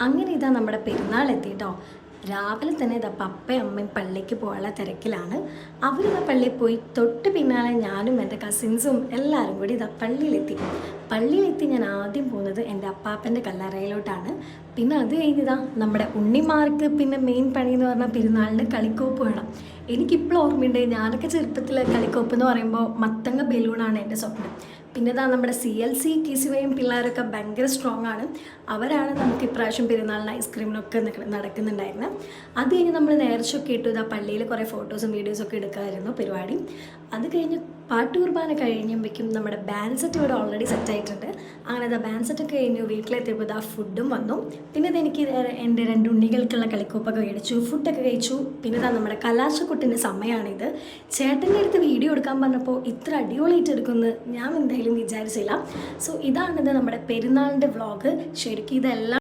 അങ്ങനെ ഇതാ നമ്മുടെ പെരുന്നാൾ എത്തിയിട്ടോ. രാവിലെ തന്നെ ഇതാ പപ്പയും അമ്മയും പള്ളിക്ക് പോകാനുള്ള തിരക്കിലാണ്. അവരിതാ പള്ളിയിൽ പോയി, തൊട്ട് പിന്നാലെ ഞാനും എൻ്റെ കസിൻസും എല്ലാവരും കൂടി ഇതാ പള്ളിയിലെത്തി ഞാൻ ആദ്യം പോകുന്നത് എൻ്റെ അപ്പാപ്പൻ്റെ കല്ലറയിലോട്ടാണ്. പിന്നെ അത് കഴിഞ്ഞിതാ നമ്മുടെ ഉണ്ണിമാർക്ക് പിന്നെ മെയിൻ പണി എന്ന് പറഞ്ഞാൽ പെരുന്നാളിന് കളിക്കോപ്പ് വേണം. എനിക്കിപ്പോൾ ഓർമ്മയുണ്ട്, ഞാനൊക്കെ ചെറുപ്പത്തിൽ കളിക്കോപ്പ് എന്ന് പറയുമ്പോൾ മത്തങ്ങ ബലൂണാണ് എൻ്റെ സ്വപ്നം. പിന്നെ ഇതാ നമ്മുടെ CLC കിസുവയും പിള്ളേരൊക്കെ ഭയങ്കര സ്ട്രോങ് ആണ്. അവരാണ് നമുക്ക് ഇപ്രാവശ്യം പെരുന്നാളിന് ഐസ്ക്രീമിനൊക്കെ നടക്കുന്നുണ്ടായിരുന്നത്. അത് കഴിഞ്ഞ് നമ്മൾ നേർച്ചയൊക്കെ ഇട്ടു ഇതാ പള്ളിയിൽ കുറേ ഫോട്ടോസും വീഡിയോസൊക്കെ എടുക്കാമായിരുന്നു പരിപാടി. അത് കഴിഞ്ഞ് പാട്ട് കുർബാന കഴിയുമ്പോഴേക്കും നമ്മുടെ ബാൻഡ് സെറ്റ് ഇവിടെ ഓൾറെഡി സെറ്റായിട്ടുണ്ട്. അങ്ങനെ ഇതാ ബാൻഡ് സെറ്റൊക്കെ കഴിഞ്ഞു വീട്ടിലെത്തിയപ്പോൾ ഇതാ ഫുഡും വന്നു. പിന്നെ ഇതെനിക്ക് എൻ്റെ 2 ഉണ്ണികൾക്കുള്ള കളിക്കോപ്പൊക്കെ മേടിച്ചു, ഫുഡൊക്കെ കഴിച്ചു. പിന്നെ ഇതാ നമ്മുടെ കലാശക്കുട്ടിൻ്റെ സമയമാണിത്. ചേട്ടൻ്റെ അടുത്ത് വീഡിയോ എടുക്കാൻ പറഞ്ഞപ്പോൾ ഇത്ര അടിപൊളിയായിട്ട് എടുക്കുമെന്ന് ഞാൻ എന്തായാലും വിചാരിച്ചില്ല. സോ ഇതാണിത് നമ്മുടെ പെരുന്നാളിൻ്റെ വ്ളോഗ്. ശരിക്കും ഇതെല്ലാം